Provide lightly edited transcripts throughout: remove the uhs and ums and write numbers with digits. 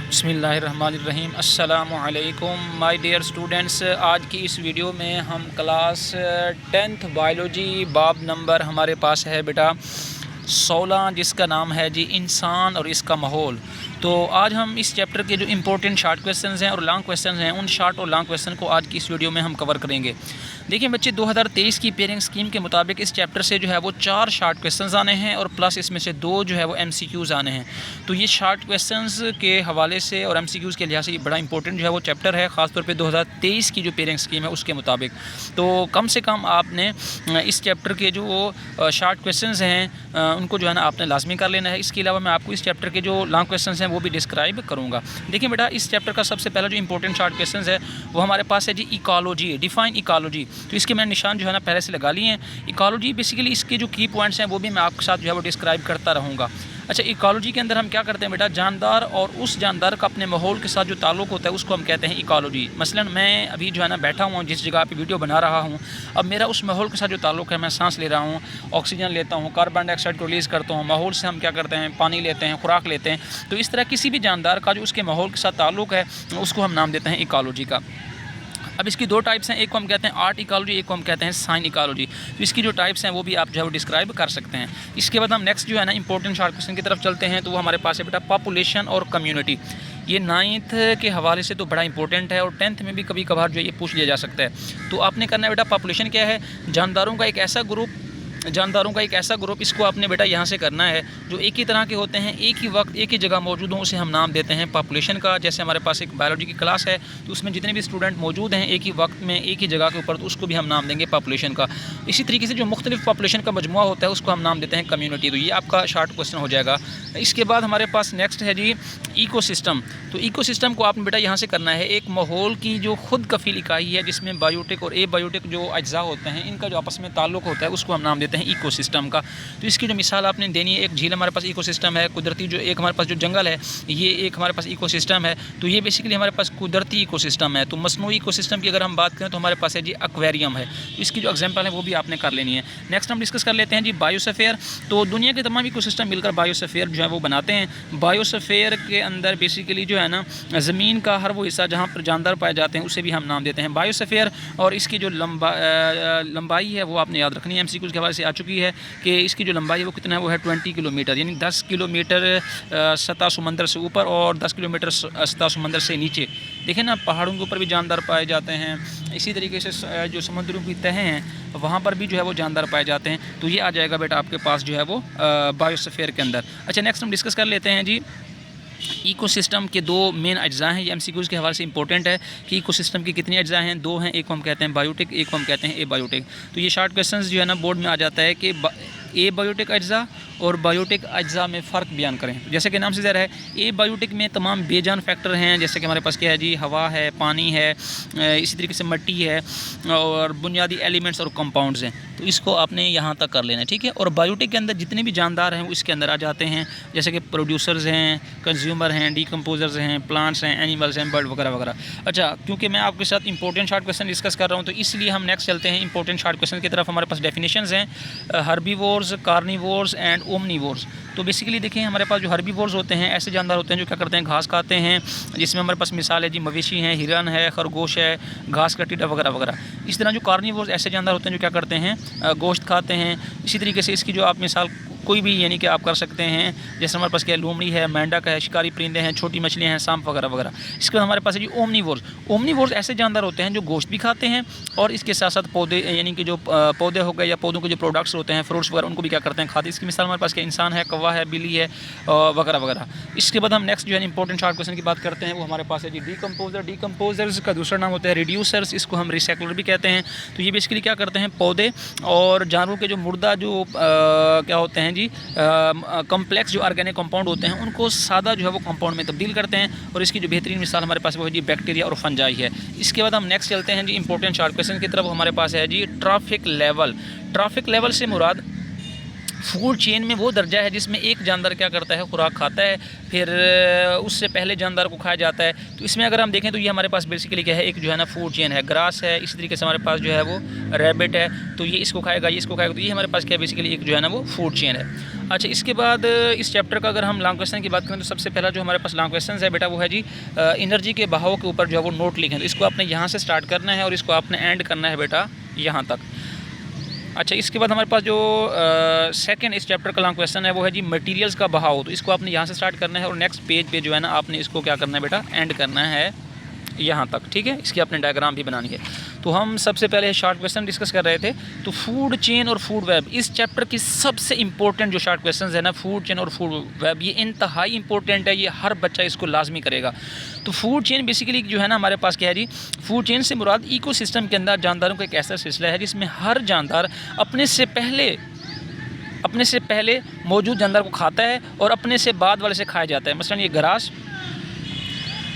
बिस्मिल्लाहिर्रहमानिर्रहीम। अस्सलामुअलैकुम my dear students. आज की इस वीडियो में हम क्लास 10th बायोलॉजी बाब नंबर हमारे पास है बेटा 16, जिसका नाम है जी इंसान और इसका माहौल। तो आज हम इस चैप्टर के जो इम्पोर्टेंट शॉर्ट क्वेश्चंस हैं और लॉन्ग क्वेश्चंस हैं, उन शॉर्ट और लॉन्ग क्वेश्चन को आज की इस वीडियो में हम कवर करेंगे। देखिए बच्चे, 2023 की पेयरिंग स्कीम के मुताबिक इस चैप्टर से जो है वो 4 शॉर्ट क्वेश्चंस आने हैं और प्लस इसमें से 2 जो है वो MCQs आने हैं। तो ये शॉर्ट क्वेश्चंस के हवाले से और MCQs के लिहाज से ये बड़ा इंपॉर्टेंट जो है वो चैप्टर है, ख़ासतौर पे 2023 की जो पेयरिंग स्कीम है उसके मुताबिक। तो कम से कम आपने इस चैप्टर के जो शॉर्ट क्वेश्चंस हैं उनको जो है ना आपने लाजमी कर लेना है। इसके अलावा मैं आपको इस चैप्टर के जो लॉन्ग क्वेश्चंस हैं वो भी डिस्क्राइब करूँगा। देखिए बेटा, इस चैप्टर का सबसे पहला जो इंपॉर्टेंट शॉर्ट क्वेश्चंस है वो हमारे पास है जी इकोलॉजी, डिफाइन इकोलॉजी। तो इसके मैंने निशान जो है ना पहले से लगा लिए हैं। इकोलॉजी बेसिकली इसके जो की पॉइंट्स हैं वो भी मैं आपके साथ जो है वो डिस्क्राइब करता रहूँगा। अच्छा, इकोलॉजी के अंदर हम क्या करते हैं बेटा, जानदार और उस जानदार का अपने माहौल के साथ जो ताल्लुक़ होता है उसको हम कहते हैं इकोलॉजी। मसलन मैं अभी जो है ना बैठा हुआ हूँ जिस जगह पे वीडियो बना रहा हूँ, अब मेरा उस माहौल के साथ जो ताल्लुक़ है, मैं सांस ले रहा हूँ, ऑक्सीजन लेता हूँ, कार्बन डाइऑक्साइड को रिलीज़ करता हूँ, माहौल से हम क्या करते हैं, पानी लेते हैं, खुराक लेते हैं। तो इस तरह किसी भी जानदार का जो उसके माहौल के साथ ताल्लुक़ है उसको हम नाम देते हैं इकोलॉजी का। अब इसकी 2 टाइप्स हैं, एक को हम कहते हैं आर्ट इकोलॉजी, एक को हम कहते हैं साइन इकोलॉजी। तो इसकी जो टाइप्स हैं वो भी आप जो है वो डिस्क्राइब कर सकते हैं। इसके बाद हम नेक्स्ट जो है ना इंपॉर्टेंट शॉर्ट क्वेश्चन की तरफ चलते हैं। तो वो हमारे पास है बेटा पॉपुलेशन और कम्युनिटी। ये 9th के हवाले से तो बड़ा इंपॉर्टेंट है और 10th में भी कभी कभार जो है ये पूछ लिया जा सकता है। तो आपने करना है बेटा, पॉपुलेशन क्या है, जानदारों का एक ऐसा ग्रुप, इसको आपने बेटा यहाँ से करना है जो एक ही तरह के होते हैं, एक ही वक्त एक ही जगह मौजूद हों, उसे हम नाम देते हैं पॉपुलेशन का। जैसे हमारे पास एक बायोलॉजी की क्लास है तो उसमें जितने भी स्टूडेंट मौजूद हैं एक ही वक्त में एक ही जगह के ऊपर, तो उसको भी हम नाम देंगे पॉपुलेशन का। इसी तरीके से जो मुख्तलिफ पॉपुलेशन का मजमुआ होता है उसको हम नाम देते हैं कम्युनिटी। तो ये आपका शॉर्ट क्वेश्चन हो जाएगा। इसके बाद हमारे पास नेक्स्ट है जी इकोसिस्टम। तो इकोसिस्टम को आपने बेटा यहाँ से करना है, एक माहौल की जो खुद कफील इकाई है जिसमें बायोटिक और एबायोटिक जो अज्जा होते हैं इनका जो आपस में ताल्लुक़ होता है उसको हम नाम देते हैं इकोसिस्टम का। तो इसकी जो मिसाल आपने देनी है, एक झील हमारे पास इकोसिस्टम है, कुदरती जो एक हमारे पास जो जंगल है ये एक हमारे पास इकोसिस्टम है। तो ये बेसिकली हमारे पास कुदरती इकोसिस्टम है। तो मसनूई इकोसिस्टम की अगर हम बात करें तो हमारे पास है जी एक्वेरियम है। तो इसकी जो एग्जांपल है वो भी आपने कर लेनी है। नेक्स्ट हम डिस्कस कर लेते हैं जी बायोस्फीयर। तो दुनिया के तमाम इकोसिस्टम मिलकर बायोस्फीयर जो है वो बनाते हैं। बायोस्फीयर के अंदर बेसिकली जो है ना ज़मीन का हर वो हिस्सा जहाँ पर जानदार पाए जाते हैं उसे भी हम नाम देते हैं बायोस्फीयर। और इसकी जो लंबाई है वो आपने याद रखनी है, MCQ के हवाले से आ चुकी है कि इसकी जो लंबाई है वो कितना है, वो है 20 किलोमीटर, यानी 10 किलोमीटर सतह समंदर से ऊपर और 10 किलोमीटर सतह समंदर से नीचे। देखें ना, पहाड़ों के ऊपर भी जानदार पाए जाते हैं, इसी तरीके से जो समुद्रों की तहें हैं वहाँ पर भी जो है वो जानदार पाए जाते हैं। तो ये आ जाएगा बेटा आपके पास जो है वो बायोस्फीयर के अंदर। अच्छा, नेक्स्ट हम डिस्कस कर लेते हैं जी इकोसिस्टम के 2 मेन अज्जा हैं। ये MCQs के हवाले से इंपॉर्टेंट है कि इकोसिस्टम के कितने अज्जा हैं, 2 हैं। एक को हम कहते हैं बायोटिक, एक को हम कहते हैं एबायोटिक। तो ये शॉर्ट क्वेश्चंस जो है ना बोर्ड में आ जाता है कि एबायोटिक अज्जा और बायोटिक अज्जा में फ़र्क बयान करें। जैसे कि नाम से ज़रा है, एबायोटिक में तमाम बेजान फैक्टर हैं, जैसे कि हमारे पास क्या है जी, हवा है, पानी है, इसी तरीके से मिट्टी है और बुनियादी एलिमेंट्स और कंपाउंड्स हैं। तो इसको आपने यहाँ तक कर लेना है, ठीक है। और बायोटिक के अंदर जितने भी जानदार हैं वो इसके अंदर आ जाते हैं, जैसे कि प्रोड्यूसर्स हैं, कंज्यूमर हैं, डीकम्पोजर्स हैं, प्लांट्स हैं, एनिमल्स हैं, बर्ड वगैरह वगैरह। अच्छा, क्योंकि मैं आपके साथ इंपॉर्टेंट शॉर्ट क्वेश्चन डिस्कस कर रहा हूँ तो इसलिए हम नेक्स्ट चलते हैं इंपॉर्टेंट शॉर्ट क्वेश्चन की तरफ। हमारे पास डेफिनेशंस हैं हर्बीवोर्स, कार्निवोर्स एंड ओमनीवोर्स। तो बेसिकली देखें, हमारे पास जो हर्बीवोर्स होते हैं ऐसे जानदार होते हैं जो क्या करते हैं, घास खाते हैं, जिसमें हमारे पास मिसाल है जी मवेशी हैं, हिरन है, खरगोश है, घास का टिड्डा वगैरह वगैरह। इस तरह जो कार्निवोर्स ऐसे जानदार होते हैं जो क्या करते हैं, गोश्त खाते हैं। इसी तरीके से इसकी जो आप मिसाल कोई भी यानी कि आप कर सकते हैं, जैसे हमारे पास क्या है, लोमड़ी है, मेंढक है, शिकारी परिंदे हैं, छोटी मछलियां हैं, सांप वगैरह वगैरह। इसके बाद हमारे पास है जी ओमनीवोर्स। ओमनीवोर्स ऐसे जानदार होते हैं जो गोश्त भी खाते हैं और इसके साथ साथ पौधे, यानी कि जो पौधे हो गए या पौधों के जो प्रोडक्ट्स होते हैं, फ्रूट्स वगैरह, उनको भी क्या करते हैं, खाते हैं। इसकी मिसाल हमारे पास क्या, इंसान है, कौवा है, बिल्ली है वगैरह वगैरह। इसके बाद हम नेक्स्ट जो है इंपॉर्टेंट शॉर्ट क्वेश्चन की बात करते हैं, वो हमारे पास है जी डीकम्पोजर। डीकम्पोजर्स का दूसरा नाम होता है रिड्यूसर्स, इसको हम रिसाइकलर भी कहते हैं। तो ये बेसिकली क्या करते हैं, पौधे और जानवरों के जो मुर्दा जो क्या होते हैं जी कम्प्लेक्स जो ऑर्गेनिक कंपाउंड होते हैं उनको सादा जो है वो कंपाउंड में तब्दील करते हैं। और इसकी जो बेहतरीन मिसाल हमारे पास वो है जी बैक्टीरिया और फंजाई है। इसके बाद हम नेक्स्ट चलते हैं जी इंपॉर्टेंट शॉर्ट क्वेश्चन की तरफ। हमारे पास है जी ट्रैफिक लेवल। ट्रैफिक लेवल से मुराद फूड चेन में वो दर्जा है जिसमें एक जानदार क्या करता है, खुराक खाता है, फिर उससे पहले जानदार को खाया जाता है। तो इसमें अगर हम देखें तो ये हमारे पास बेसिकली क्या है, एक जो है ना फूड चेन है, ग्रास है, इसी तरीके से हमारे पास जो है वो रैबिट है, तो ये इसको खाएगा, ये इसको खाएगा, तो ये हमारे पास क्या है बेसिकली एक जो है ना वो फूड चेन है। अच्छा, इसके बाद इस चैप्टर का अगर हम लॉन्ग क्वेश्चन की बात करें तो सबसे पहला जो हमारे पास लॉन्ग क्वेश्चन है बेटा वो है जी एनर्जी के बहाव के ऊपर जो है वो नोट लिखें। तो इसको आपने यहाँ से स्टार्ट करना है और इसको आपने एंड करना है बेटा यहाँ तक। अच्छा, इसके बाद हमारे पास जो सेकंड इस चैप्टर का लॉन्ग क्वेश्चन है वो है जी मटेरियल्स का बहाव। तो इसको आपने यहाँ से स्टार्ट करना है और नेक्स्ट पेज पे जो है ना आपने इसको क्या करना है बेटा, एंड करना है यहाँ तक, ठीक है। इसकी आपने डायग्राम भी बनानी है। तो हम सबसे पहले शॉर्ट क्वेश्चन डिस्कस कर रहे थे। तो फूड चेन और फूड वेब इस चैप्टर की सबसे इंपॉर्टेंट जो शॉर्ट क्वेश्चन है ना, फूड चेन और फूड वेब, ये इंतहाई इंपॉर्टेंट है, ये हर बच्चा इसको लाजमी करेगा। तो फूड चेन बेसिकली जो है ना हमारे पास क्या है जी, फूड चेन से मुराद इकोसिस्टम के अंदर जानदारों का एक ऐसा सिलसिला है जिसमें हर जानदार अपने से पहले मौजूद जानदार को खाता है और अपने से बाद वाले से खाया जाता है। मसलन ये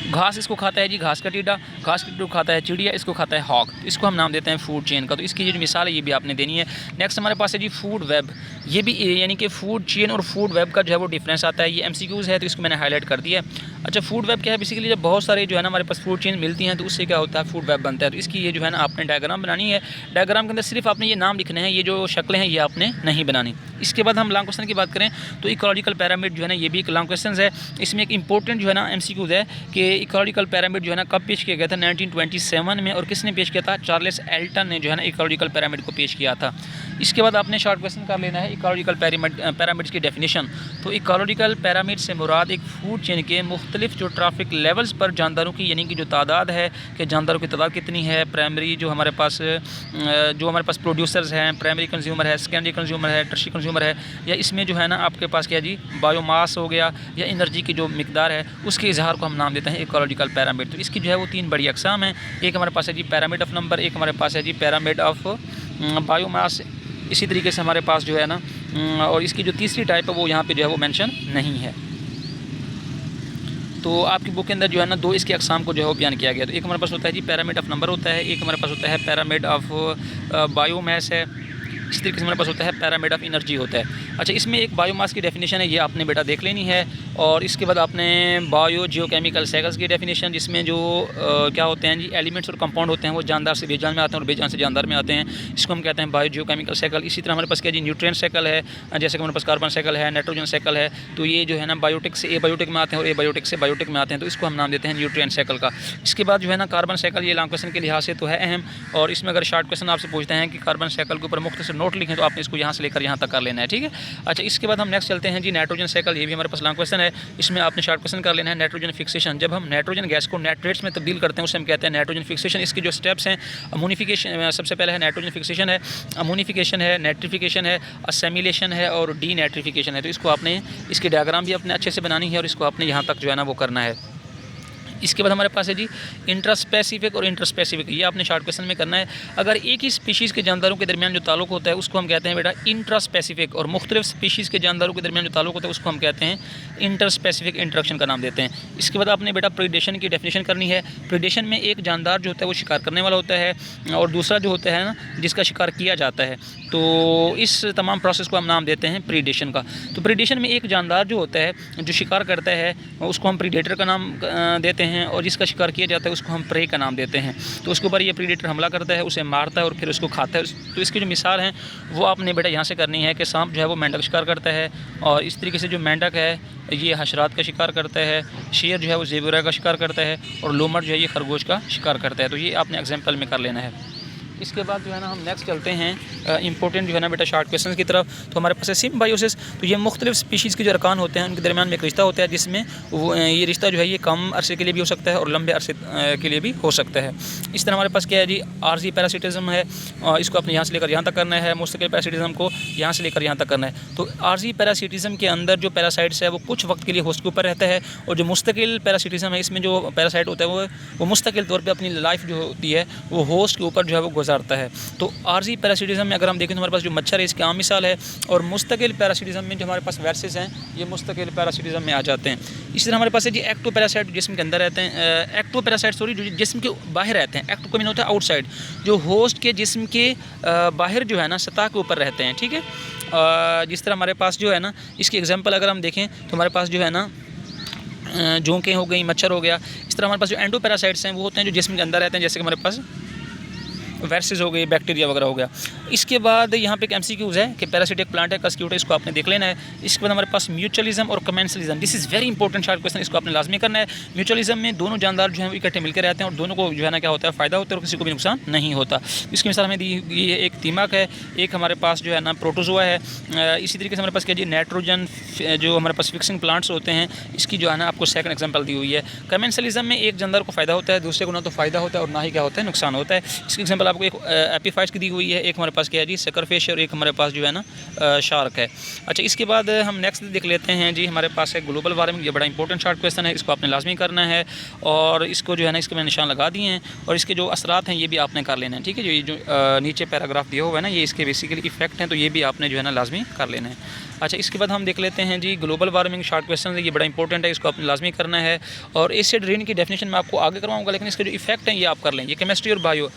घास इसको खाता है जी, घास का टीडा, घास का टीडा खाता है चिड़िया, इसको खाता है हॉक। तो इसको हम नाम देते हैं फूड चेन का। तो इसकी जो मिसाल है ये भी आपने देनी है। नेक्स्ट हमारे पास है जी फूड वेब। ये भी यानी कि फूड चेन और फूड वेब का जो है वो डिफरेंस आता है। ये MCQs है तो इसको मैंने हाईलाइट कर दिया है। अच्छा, फूड वेब क्या है बेसिकली, जब बहुत सारे जो है ना हमारे पास फूड चेन मिलती हैं तो उससे क्या होता है, फूड वेब बनता है। तो इसकी ये जो है ना आपने डायग्राम बनानी है। डायग्राम के अंदर सिर्फ आपने ये नाम लिखने हैं, ये जो शक्लें हैं ये आपने नहीं बनानी। इसके बाद हम लॉन्ग क्वेश्चन की बात करें तो इकोलॉजिकल पैरामिड जो है ना ये भी एक लॉन्ग क्वेश्चन है। इसमें एक इंपॉर्टेंट जो है ना MCQs है कि इकोलॉजिकल पैरामिड जो है ना कब पेश किया गया था, 1927 में, और किसने पेश किया था, चार्ल्स एल्टन ने जो है ना इकोलॉजिकल पैरामिड को पेश किया था। इसके बाद आपने शॉर्ट क्वेश्चन कर लेना है इकोलॉजिकल पैरामिड्स की डेफिनेशन। तो इकोलॉजिकल पैरामिड से मुराद एक फूड चेन के मुख्तलिफ जो ट्रैफिक लेवल्स पर जानदारों की यानी कि जो तादाद है कि जानदारों की तादाद कितनी है, प्राइमरी जो हमारे पास प्रोड्यूसर्स हैं, प्राइमरी कंज्यूमर है, सेकेंडरी कंज्यूमर है, टर्शियरी कंज्यूमर है, या इसमें जो है ना आपके पास क्या जी बायोमास हो गया या एनर्जी की जो मिकदार है उसके इजहार को हम नाम देते हैं इकोलॉजिकल पैरामिड। तो इसकी जो है वो 3 बड़ी अकसाम हैं। एक हमारे पास है जी पैरामिड ऑफ नंबर, एक हमारे पास है जी पैरामिड ऑफ बायोमास, इसी तरीके से हमारे पास जो है ना और इसकी जो तीसरी टाइप है वो यहाँ पे जो है वो मेंशन नहीं है। तो आपकी बुक के अंदर जो है ना 2 इसके अकसाम को जो है वो बयान किया गया। तो एक हमारे पास होता है जी पैरामिड ऑफ नंबर होता है, एक हमारे पास होता है पैरामिड ऑफ बायोमास है, इस तरीके से हमारे पास होता है पैरामिड ऑफ एनर्जी होता है। अच्छा, इसमें एक बायोमास की डेफिनेशन है, ये आपने बेटा देख लेनी है। और इसके बाद आपने बायो जियोकेमिकल साइकिल्स की डेफिनेशन, जिसमें जो क्या होते हैं जी एलिमेंट्स और कंपाउंड होते हैं वो जानदार से बेजान में आते हैं और बेजान से जानदार में आते हैं, इसको हम कहते हैं बायो जियोकेमिकल साइकिल। इसी तरह हमारे पास क्या जी न्यूट्रिएंट साइकिल है, जैसे कि हमारे पास कार्बन साइकिल है, नाइट्रोजन साइकिल है। तो ये जो है ना बायोटिक से एबायोटिक में आते हैं और एबायोटिक से बायोटिक में आते हैं, तो इसको हम नाम देते हैं न्यूट्रिएंट साइकिल का। इसके बाद जो है ना कार्बन साइकिल, ये लॉन्ग क्वेश्चन के लिहाज से तो है अहम, और इसमें अगर शॉर्ट क्वेश्चन आपसे पूछते हैं कि कार्बन साइकिल के ऊपर मुख्तसर नोट लिखें तो आपने इसको यहाँ से लेकर यहाँ तक कर लेना है, ठीक है। अच्छा, इसके बाद हम नेक्स्ट चलते हैं जी नाइट्रोजन साइकिल। ये भी हमारे पास लॉन्ग क्वेश्चन है, इसमें आपने शॉर्ट क्वेश्चन कर लेना है नाइट्रोजन फिक्सेशन। जब हम नाइट्रोजन गैस को नाइट्रेट्स में तब्दील करते हैं उसे हम कहते हैं नाइट्रोजन फिक्सेशन। इसके जो स्टेप्स हैं, अमोनिफिकेशन सबसे पहले है, नाइट्रोजन फिक्सेशन है, अमोनिफिकेशन है, नाइट्रिफिकेशन है, असेमिलेशन है और डीनाइट्रिफिकेशन है। तो इसको आपने इसकी डायग्राम भी अपने अच्छे से बनानी है और इसको आपने यहाँ तक जो है ना वो करना है। इसके बाद हमारे पास है जी इंट्रास्पेसिफिक और इंटरस्पेसिफिक, ये आपने शॉर्ट क्वेश्चन में करना है। अगर एक ही स्पीशीज़ के जानदारों के दरमियान जो ताल्लुक होता है उसको हम कहते हैं बेटा इंट्रास्पेसिफिक, और मुख्तलिफ स्पीशीज़ के जानदारों के दरमियान जो ताल्लुक होता है उसको हम कहते हैं इंटरस्पेसिफिक इंटरेक्शन का नाम देते हैं। इसके बाद आपने बेटा प्रीडेशन की डेफिनेशन करनी है। प्रीडेशन में एक जानदार जो होता है वो शिकार करने वाला होता है और दूसरा जो होता है ना जिसका शिकार किया जाता है। तो इस तमाम प्रोसेस को हम नाम देते हैं प्रीडेशन का। तो प्रीडेशन में एक जानदार जो होता है जो शिकार करता है उसको हम प्रीडेटर का नाम देते हैं, और जिसका शिकार किया जाता है उसको हम प्रे का नाम देते हैं। तो उसके ऊपर ये प्रीडेटर हमला करता है, उसे मारता है और फिर उसको खाता है। तो इसकी जो मिसाल हैं वो आपने बेटा यहाँ से करनी है कि सांप जो है वो मेंढक शिकार करता है, और इस तरीके से जो मेंढक है ये हशरात का शिकार करता है, शेर जो है वो ज़ेबरा का शिकार करता है, और लोमड़ जो है ये खरगोश का शिकार करता है। तो ये आपने एग्जाम्पल में कर लेना है। इसके बाद जो है ना हम नेक्स्ट चलते हैं इंपॉर्टेंट जो है ना बेटा शॉर्ट क्वेश्चन की तरफ। तो हमारे पास है सिम्बायोसिस। तो ये मुख्तलिफ स्पीशीज़ के जो अरकान होते हैं उनके दरमियान में एक रिश्ता होता है जिसमें ये रिश्ता जो है ये कम अरसे के लिए भी हो सकता है और लंबे अरसे के लिए भी हो सकता है। इस तरह हमारे पास क्या है जी आर्जी पैरासिटिज्म है, इसको अपने यहाँ से लेकर यहाँ तक करना है। मुस्तकिल पैरासिटिज्म को यहाँ से लेकर यहाँ तक करना है। तो आर्जी पैरासिटिज्म के अंदर जो पैरासाइट्स है वो कुछ वक्त के लिए होस्ट के ऊपर रहता है, और जो मुस्तकिल पैरासिटिज्म है इसमें जो पैरासाइट होता है वो मुस्तकिल तौर पर अपनी लाइफ जो होती है वो होस्ट के ऊपर जो है वो गुजारता है। तो आर्जी पैरासिटिज़म में अगर हम देखें तो हमारे पास जो मच्छर है इसकी आम मिसाल है, और मुस्तकिल पैरासिटिज़म में जो हमारे पास वायरसेस हैं ये मुस्तकिल पैरासिटिज़म में आ जाते हैं। इसी तरह हमारे पास है जी एक्टोपैरासाइट जिस्म के अंदर रहते हैं, एक्टोपैरासाइट जो जिस्म के बाहर रहते हैं। एक्टो का मीन होता है आउटसाइड, जो होस्ट के जिस्म के बाहर जो है ना सतह के ऊपर रहते हैं, ठीक है। जिस तरह हमारे पास जो है ना इसकी एग्जांपल अगर हम देखें तो हमारे पास जो है ना जोंकें हो गई, मच्छर हो गया। इस तरह हमारे पास जो एंडोपैरासाइट्स हैं वो होते हैं जो जिस्म के अंदर रहते हैं, जैसे कि हमारे पास वायरसेस हो गए, बैक्टीरिया वगैरह हो गया। इसके बाद यहाँ पे एक एमसीक्यूज़ है कि पैरासिटिक प्लांट है, कस्क्यूट है, इसको आपने देख लेना है। इसके बाद हमारे पास म्यूचुअलिज्म और commensalism, this is very important short question, इसको आपने लाजमी करना है। म्यूचुअलिज्म में दोनों जानदार जो है वो इकट्ठे मिलकर रहते हैं और दोनों को जो है ना क्या होता है फ़ायदा होता है और किसी को भी नुकसान नहीं होता। इसकी मिसाल हमें दी गई है, एक दीमक है, एक हमारे पास जो है ना प्रोटोजोआ है। इसी तरीके से हमारे पास क्या जी नाइट्रोजन जो हमारे पास फिक्सिंग प्लांट्स होते हैं, इसकी जो है ना आपको सेकंड एग्जांपल दी हुई है। कमेंसलिज्म में एक जानदार को फ़ायदा होता है, दूसरे को ना तो फ़ायदा होता है और ना ही क्या होता है नुकसान होता है। इसकी एग्जांपल आपको एक एपीफाइट्स की दी हुई है, एक हमारे पास क्या है जी सकरफिश और एक हमारे पास जो है ना शार्क है। अच्छा, इसके बाद हम नेक्स्ट देख लेते हैं जी, हमारे पास है ग्लोबल वार्मिंग। ये बड़ा इंपॉर्टेंट शार्ट क्वेश्चन है, इसको आपने लाजमी करना है और इसको जो है ना इसके मैंने निशान लगा दिए हैं और इसके जो असरात हैं ये भी आपने कर लेना है, ठीक है। जो नीचे पैराग्राफ दिया हुआ है ना ये इसके बेसिकली इफेक्ट हैं, तो ये भी आपने जो है ना लाजमी कर लेना है। अच्छा, इसके बाद हम देख लेते हैं जी ग्लोबल वार्मिंग शार्ट क्वेश्चन है, ये बड़ा इंपॉर्टेंट है, इसको आपने लाजमी करना है। और एसिड रेन की डेफिनेशन मैं आपको आगे करवाऊंगा, लेकिन इसके जो इफेक्ट हैं ये आप कर लें। ये केमिस्ट्री और बायो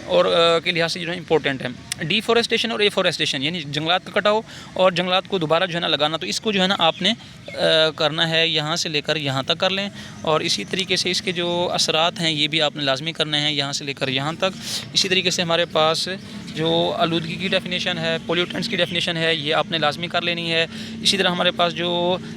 और के लिहाज से जो है इंपॉर्टेंट है। डिफॉरेस्टेशन और एफॉरेस्टेशन यानी जंगलात का कटाव और जंगलात को दोबारा जो है ना लगाना, तो इसको जो है ना आपने करना है यहाँ से लेकर यहाँ तक कर लें। और इसी तरीके से इसके जो असरात हैं ये भी आपने लाजमी करने हैं यहाँ से लेकर यहाँ तक। इसी तरीके से हमारे पास जो आलूदगी की डेफिनेशन है, पोल्यूटेंट्स की डेफिनेशन है, ये आपने लाजमी कर लेनी है। इसी तरह हमारे पास जो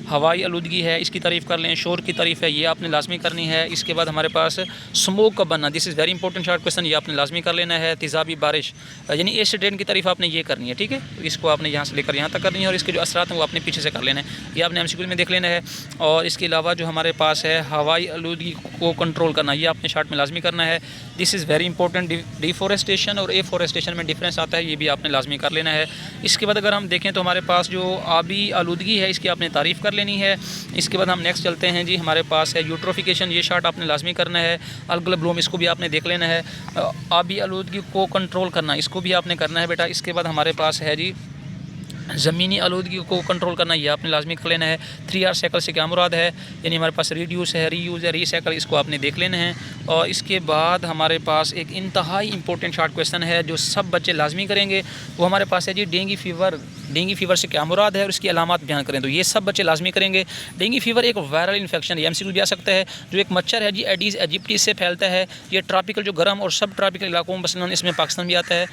हवाई आलूदगी है इसकी तारीफ़ कर लें, शोर की तारीफ़ है, ये आपने लाजमी करनी है। इसके बाद हमारे पास स्मोक का बनना, this is very important short question, ये आपने लाजमी कर लेना है। तेज़ाबी बारिश यानी एसिड रेन की तारीफ़ आपने ये करनी है, ठीक है। तो इसको आपने यहाँ से लेकर यहाँ तक करनी है और इसके जो असरात हैं वो आपने पीछे से कर लेना है, ये आपने एमसीक्यू में देख लेना है। और इसके अलावा जो हमारे पास है हवाई आलूदगी को कंट्रोल करना, ये आपने शार्ट में लाजमी करना है। This is very important. Deforestation और एफॉरेस्टेशन में डिफरेंस आता है, ये भी आपने लाजमी कर लेना है। इसके बाद अगर हम देखें तो हमारे पास जो आबी आलूदगी है इसकी आपने तारीफ़ कर लेनी है। इसके बाद हम नेक्स्ट चलते हैं जी, हमारे पास है यूट्रोफिकेशन, ये शार्ट आपने लाजमी करना है। अलगल ब्लूम, इसको भी आपने देख लेना है। आबी आलूदगी को कंट्रोल करना, इसको भी आपने करना है बेटा। इसके बाद हमारे पास है जी ज़मीनी आलूदगी को कंट्रोल करना, ये आपने लाजमी कर लेना है। 3R साइकिल से क्या मुराद है, यानी हमारे पास रिड्यूस है, रीयूज़ है, रीसाइकिल, इसको आपने देख लेना है। और इसके बाद हमारे पास एक इंतहाई इंपॉर्टेंट शार्ट क्वेश्चन है जो सब बच्चे लाजमी करेंगे, वो हमारे पास है जी डेंगू फीवर। डेंगू फीवर से क्या मुराद है और इसकी अलामत बयान करें, तो ये सब बच्चे लाजमी करेंगे। डेंगू फीवर एक वायरल इन्फेक्शन है, एमसीक्यू भी आ सकता है, जो एक मच्छर है जी एडीज़ एजिप्टिस से फैलता है। ये ट्रॉपिकल जो गर्म और सब ट्रॉपिकल इलाकों में, मसलन इसमें पाकिस्तान भी आता है,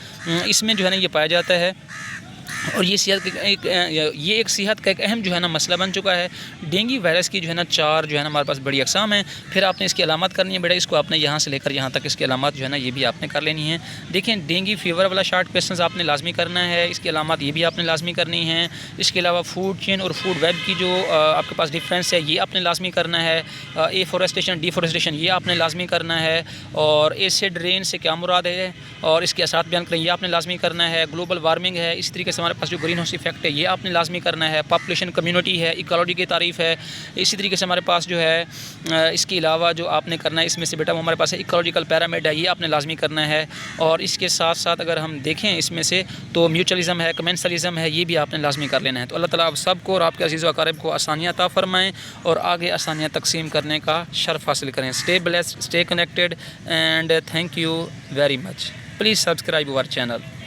इसमें जो है ना ये पाया जाता है। और ये एक सेहत का एक अहम जो है ना मसला बन चुका है। डेंगू वायरस की जो है ना 4 जो है ना हमारे पास बड़ी अक़साम है। फिर आपने इसकी अलामत करनी है बेटा, इसको आपने यहाँ से लेकर यहाँ तक इसकी अलामत जो है ना ये भी आपने कर लेनी है। देखें, डेंगू फीवर वाला शार्ट क्वेश्चन आपने लाजमी करना है, इसकी अलामत ये भी आपने लाजमी करनी है। इसके अलावा फूड चेन और फूड वेब की जो आपके पास डिफरेंस है ये आपने लाजमी करना है। एफॉरेस्टेशन, डिफॉरेस्टेशन, ये आपने लाजमी करना है। और एसिड रेन से क्या मुराद है और इसके असरात बयान करें, ये आपने लाजमी करना है। ग्लोबल वार्मिंग है, इसी तरीके से हमारे पास जो ग्रीन हाउस इफेक्ट है ये आपने लाजमी करना है। पॉपुलेशन, कम्युनिटी है, इकोलॉजी की तारीफ़ है। इसी तरीके से हमारे पास जो है इसके अलावा जो आपने करना है इसमें से बेटा वो हमारे पास है इकोलॉजिकल पैरामिड है, ये आपने लाजमी करना है। और इसके साथ साथ अगर हम देखें इसमें से तो म्यूचुअलिज्म है, कमेंसलिज्म है, ये भी आपने लाजमी कर लेना है। तो अल्लाह ताला आप सबको और आपके अज़ीज़ व अक़ारिब को आसानियाँ अता फ़रमाएँ और आगे आसानियाँ तकसीम करने का शर्फ़ हासिल करें। Stay blessed, stay connected and thank you very much. Please subscribe our channel.